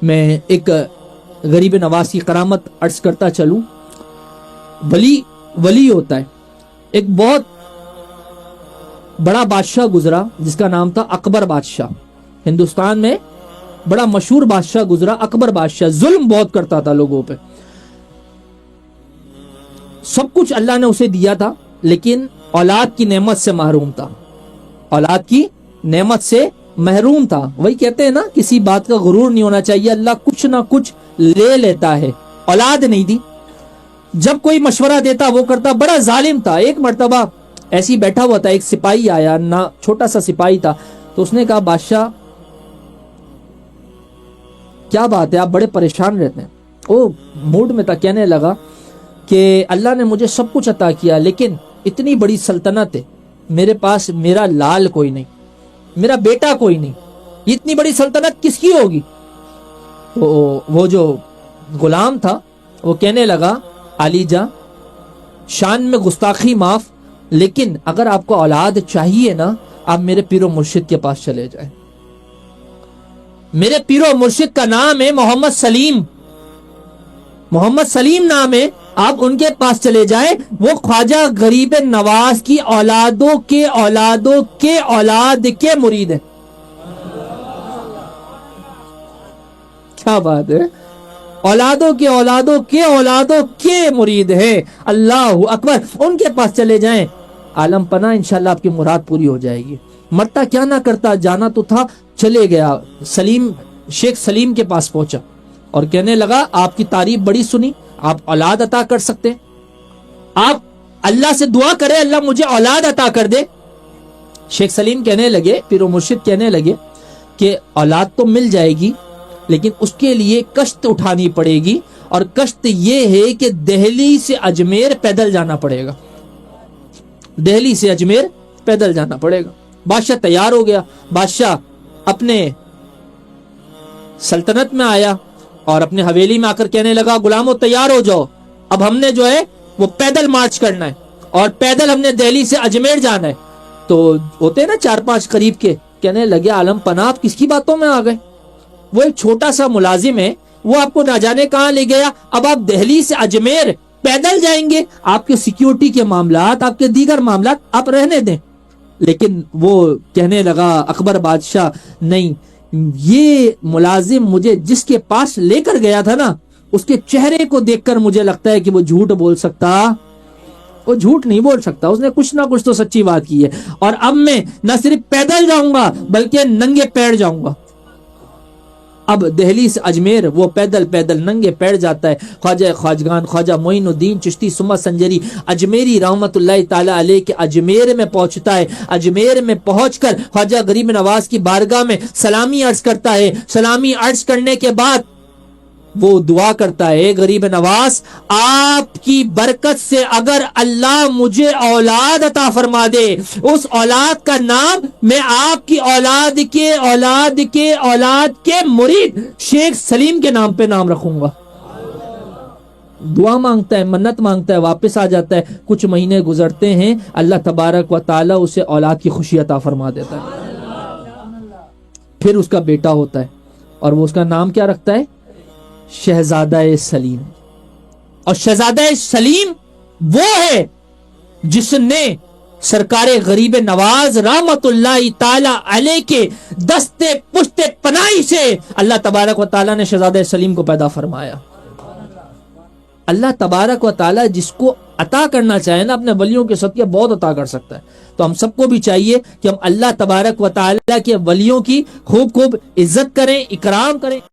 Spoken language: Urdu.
میں ایک غریب نواز کی کرامت عرض کرتا چلوں. ولی ہوتا ہے. ایک بہت بڑا بادشاہ گزرا جس کا نام تھا اکبر بادشاہ. ہندوستان میں بڑا مشہور بادشاہ گزرا اکبر بادشاہ. ظلم بہت کرتا تھا لوگوں پہ. سب کچھ اللہ نے اسے دیا تھا لیکن اولاد کی نعمت سے محروم تھا. اولاد کی نعمت سے محروم تھا. وہی کہتے ہیں نا, کسی بات کا غرور نہیں ہونا چاہیے. اللہ کچھ نہ کچھ لے لیتا ہے. اولاد نہیں دی. جب کوئی مشورہ دیتا وہ کرتا. بڑا ظالم تھا. ایک مرتبہ ایسے ہی بیٹھا ہوا تھا, ایک سپاہی آیا, نہ چھوٹا سا سپاہی تھا. تو اس نے کہا بادشاہ کیا بات ہے, آپ بڑے پریشان رہتے ہیں. وہ موڈ میں تھا, کہنے لگا کہ اللہ نے مجھے سب کچھ عطا کیا لیکن اتنی بڑی سلطنت ہے, میرے پاس میرا لال کوئی نہیں, میرا بیٹا کوئی نہیں. اتنی بڑی سلطنت کس کی ہوگی؟ وہ جو غلام تھا وہ کہنے لگا علی جاں شان میں گستاخی معاف, لیکن اگر آپ کو اولاد چاہیے نا, آپ میرے پیر و مرشد کے پاس چلے جائیں. میرے پیر و مرشد کا نام ہے محمد سلیم. محمد سلیم نام ہے, آپ ان کے پاس چلے جائیں. وہ خواجہ غریب نواز کی اولادوں کے اولادوں کے اولاد کے مرید ہیں. کیا بات ہے, اولادوں کے اولادوں کے اولادوں کے مرید ہیں. اللہ اکبر. ان کے پاس چلے جائیں, عالم پناہ انشاءاللہ آپ کی مراد پوری ہو جائے گی. مرتا کیا نہ کرتا, جانا تو تھا, چلے گیا. شیخ سلیم کے پاس پہنچا اور کہنے لگا آپ کی تعریف بڑی سنی, آپ اولاد عطا کر سکتے, آپ اللہ سے دعا کرے اللہ مجھے اولاد عطا کر دے. شیخ سلیم کہنے لگے, پیر و مرشد کہنے لگے کہ اولاد تو مل جائے گی لیکن اس کے لیے کشت اٹھانی پڑے گی, اور کشت یہ ہے کہ دہلی سے اجمیر پیدل جانا پڑے گا. دہلی سے اجمیر پیدل جانا پڑے گا. بادشاہ تیار ہو گیا. بادشاہ اپنے سلطنت میں آیا اور اپنے حویلی میں آ کر کہنے لگا غلاموں تیار ہو جاؤ, اب ہم نے جو ہے وہ پیدل مارچ کرنا ہے اور پیدل ہم نے دہلی سے اجمیر جانا ہے. تو ہوتے ہیں نا 4-5 قریب کے, کہنے لگے عالم پناہ آپ کس کی باتوں میں آ گئے, وہ ایک چھوٹا سا ملازم ہے, وہ آپ کو نہ جانے کہاں لے گیا, اب آپ دہلی سے اجمیر پیدل جائیں گے, آپ کے سیکیورٹی کے معاملات, آپ کے دیگر معاملات آپ رہنے دیں. لیکن وہ کہنے لگا اکبر بادشاہ نہیں, یہ ملازم مجھے جس کے پاس لے کر گیا تھا نا, اس کے چہرے کو دیکھ کر مجھے لگتا ہے کہ وہ جھوٹ بول سکتا, وہ جھوٹ نہیں بول سکتا, اس نے کچھ نہ کچھ تو سچی بات کی ہے. اور اب میں نہ صرف پیدل جاؤں گا بلکہ ننگے پیر جاؤں گا. اب دہلی سے اجمیر وہ پیدل ننگے پیر جاتا ہے. خواجہ خواجگان خواجہ معین الدین چشتی سما سنجری اجمیری رحمت اللہ تعالی علیہ کے اجمیر میں پہنچتا ہے. اجمیر میں پہنچ کر خواجہ غریب نواز کی بارگاہ میں سلامی عرض کرتا ہے. سلامی عرض کرنے کے بعد وہ دعا کرتا ہے, غریب نواز آپ کی برکت سے اگر اللہ مجھے اولاد عطا فرما دے, اس اولاد کا نام میں آپ کی اولاد کے اولاد کے اولاد کے مرید شیخ سلیم کے نام پہ نام رکھوں گا. دعا مانگتا ہے, منت مانگتا ہے, واپس آ جاتا ہے. کچھ مہینے گزرتے ہیں, اللہ تبارک و تعالی اسے اولاد کی خوشی عطا فرما دیتا ہے. پھر اس کا بیٹا ہوتا ہے اور وہ اس کا نام کیا رکھتا ہے, شہزادہ سلیم. اور شہزادہ سلیم وہ ہے جس نے سرکار غریب نواز رحمت اللہ تعالی علیہ کے دستے پشت پناہی سے اللہ تبارک و تعالی نے شہزادہ سلیم کو پیدا فرمایا. اللہ تبارک و تعالی جس کو عطا کرنا چاہے نا اپنے ولیوں کے صدقے بہت عطا کر سکتا ہے. تو ہم سب کو بھی چاہیے کہ ہم اللہ تبارک و تعالی کے ولیوں کی خوب عزت کریں, اکرام کریں.